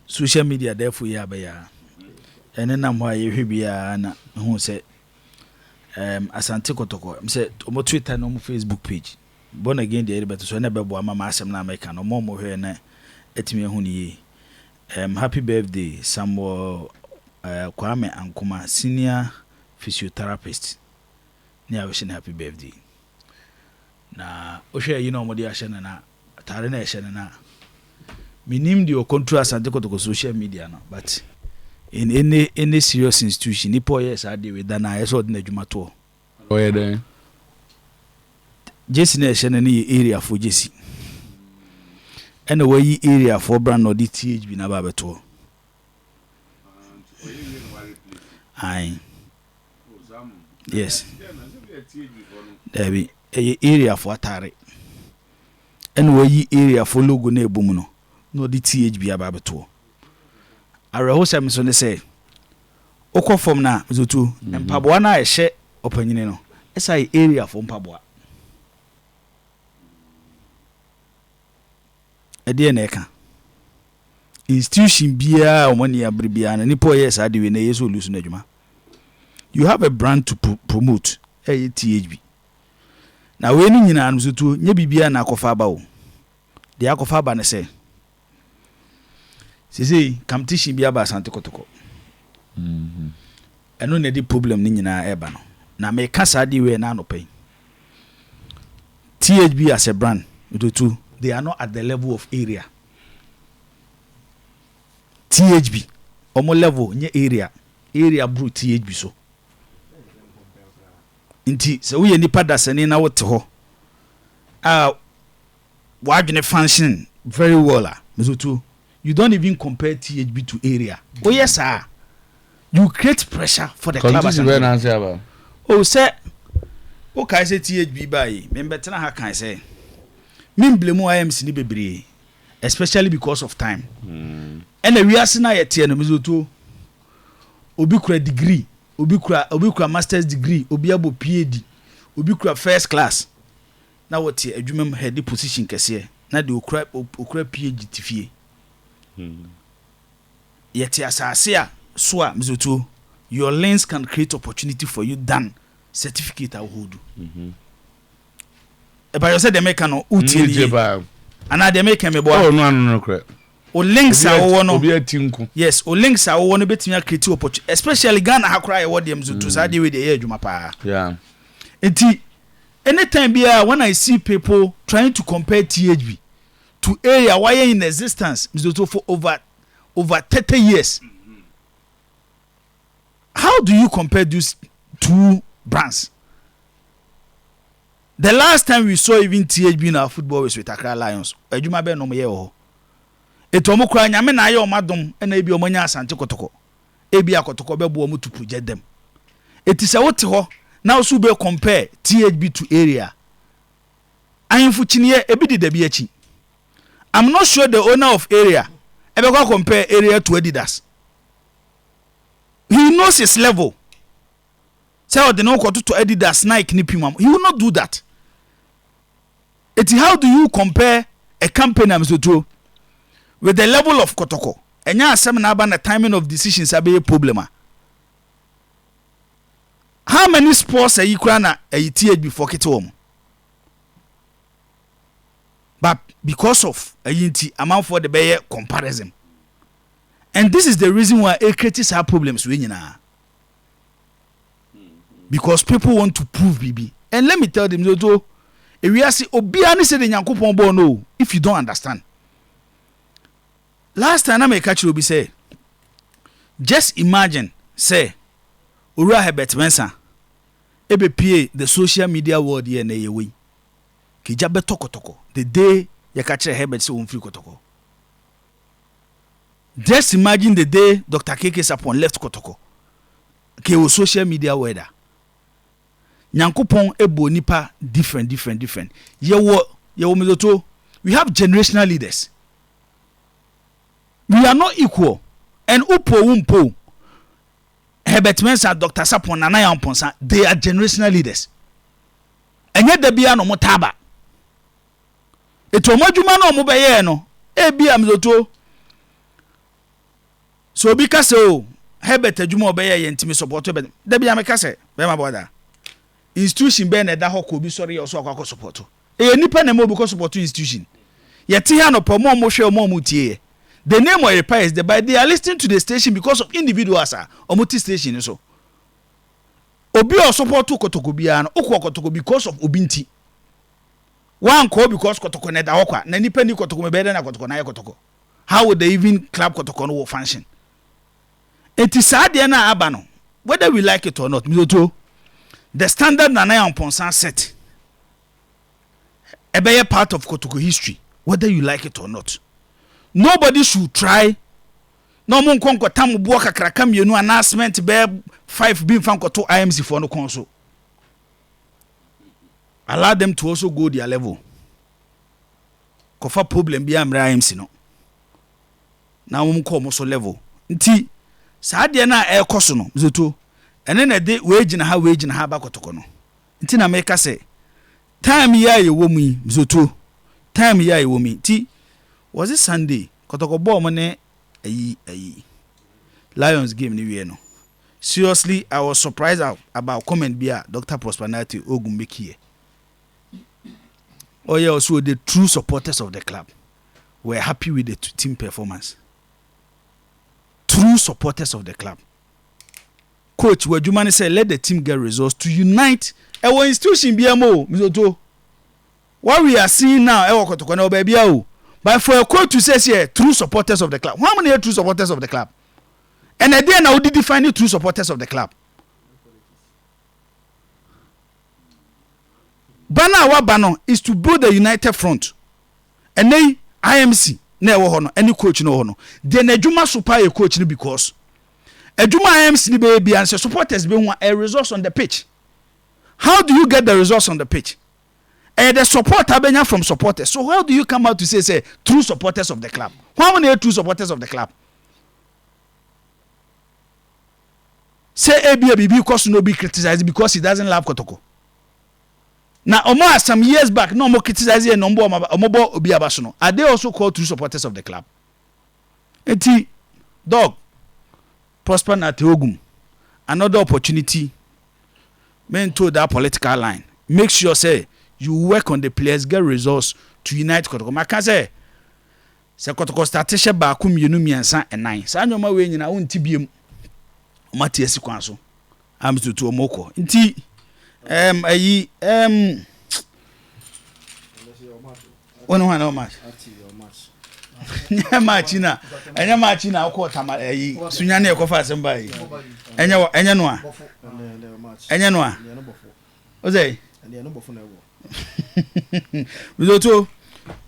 social media therefore ya ba ya ene nam ho ye hwebia na hu se Asante Kotoko say omo Twitter no mo Facebook page born again the better so na bebo ama ma asem na America no mo hwe na etimi hu ni happy birthday Samuel Kwame Ankuma senior physiotherapist ni awishing happy birthday na ohwe yi na omo de ahye na tare na ehye na minim the control Asante Kotoko social media no but in any serious institution nipo yes I dey with na yeso de na adwuma to oye den Jesse na ehye na ni area for Jesse and we area for brand no the THB na ba beto ai yes there be area for atare and we area for logo na ebum no the THB aba beto areho sem so ne say okofom na zotu mpaboa na ehye opanyine no esai area for mpaboa ede na eka institution bia omani abribia na nipo yes ade we na yeso lusu na djuma you have a brand to promote THB na we ni nyina no zotu nya bibia na akofa ba o de akofa ba ne say sisi competition bia ba Asante Kotoko eno na di problem ni nyina eba no na me kasa di we na anopai THB as a brand too they are not at the level of area THB omo level nye area bro THB so inti se we nipa dasani na wote ho wadwene function very well too you don't even compare THB to area oh yes sir you create pressure for the club oh say okay say THB buy me better ha kan say me blame IMC ni bebre especially because of time and we are na yete no mezoto obi kura degree obi kura master's degree obi abo PhD obi kura first class na wote adwumam head position kese na de okura PhD tifie yet asase a so a mezoto your lens can create opportunity for you than certificate I hold but you said the make no utili and the make me boy oh no correct o links a wo no obi atinku yes o links a wo no betimi create opportunity especially Ghana hakura e wo dem mezoto sa de we de adwuma pa yeah enti anytime bia when I see people trying to compare THB to area why in existence mezoto for over 30 years how do you compare these two brands? The last time we saw even THB in our football was with Accra Lions. Ejuma be no me ye ho. Etomo kura nyame na aye omadom na ebi omanya Asante Kotoko. Ebi akotoko be bo omu to project them. It is a wote ho na also be compare THB to area. Ayinfu chiniye ebi de dabi achi. I'm not sure the owner of area ebe go compare area to Adidas. He knows his level. Say the no to Adidas Nike ni pimam. He will not do that. How do you compare a company with the level of Kotoko? And ya asem na the timing of decisions are a problem. How many sports are you na a THB before Kitom? But because of a unity amount for the Bayer comparison. And this is the reason why a creates have problems with you now. Because people want to prove BB. And let me tell them, if we are say obiani say the Nyankopon bo no, if you don't understand. Last time I make catch you be say, just imagine say Ura Herbert Mensah ebe pie the social media world here na yewe. Kija be toko the day you catch Herbert say free Kotoko. Just imagine the day Dr. Keke Sapon left Kotoko. Ke o social media world. Nyankopon ebo nipa different. Yewo mezoto. We have generational leaders. We are not equal. And umpo Herbert Mensah, Dr. Sapon, Nana Yamponsa, they are generational leaders. And yet they be no motaba. Eto modjuma no mo beye no. Ebi amzoto. so obi ka say o Herbert adwuma obeye ye ntimi support be da bia me ka say be ma boda institution be na da ho ko bi sori ye so akwa support e nipa na mo bi ko support institution ye te ha no pomo mo hwe mo tie the name of Erreà is there, but they are listening to the station because of individuals omuti station so obi o support Kotoko bia no okwo Kotoko because of obinti one call because Kotoko na da ho kwa na nipa ni Kotoko me be na Kotoko na ye Kotoko. How would they even club Kotoko no function? It is sad na aba no whether we like it or not mizoto the standard na na Ponsan set e be part of Kotoko history whether you like it or not. Nobody should try no mon konko tam bo kakraka mienu announcement be 5 bin fan koto IMC for no konso. Allow them to also go their level. Kofa problem bi am IMC no. Na mo ko mo so level. Nti saa de na e koso no zoto. Ene na de we gina ha ba Kotoko no. Nti na me ka say time ya ye wo mu zoto. Time ya ye wo mi. Nti was it Sunday? Kotoko ball money ayi Lions game ni we no. Seriously, I was surprised about comment bia Dr. Prosper Ogum make here. Oh yeah, also the true supporters of the club were happy with the team performance. True supporters of the club. Coach Wejumani said let the team get results to unite. Our institution BMO mizoto. What we are seeing now, Kotoko na baby o. But for a coach to say here, true supporters of the club. How many are true supporters of the club? And then I would define the true supporters of the club. Bana wa bano is to build a united front. And then IMC na wo hono any coach no hono. Then Ejuma super a coach no because Ejuma IMC ni be and supporters be want a resource on the pitch. How do you get the resource on the pitch? And the support abenya from supporters. So how do you come out to say true supporters of the club? How many are true supporters of the club? Say ABB because no be criticized because he doesn't love Kotoko. Now Omar some years back no more criticizing number omobo obi abasono. Are they also called true supporters of the club? Eti dog Prosper Ogum. Another opportunity men to that political line. Make sure say you work on the players, get results to unite Kotoko. I can say Kotoko started ba kum yenu miensa and 9. Sa nyoma we nyina wonti biem. Omati esikwan so. Am to omoko. Nti ayi ono na match. Nya machina. Enya machina akọ tama ayi sunya na ekofa asemba yi. Enya no a. Enya no a. Ozei. Enya no bofo na ewo. Bizoto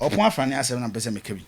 opon afane asem na pese mekabi.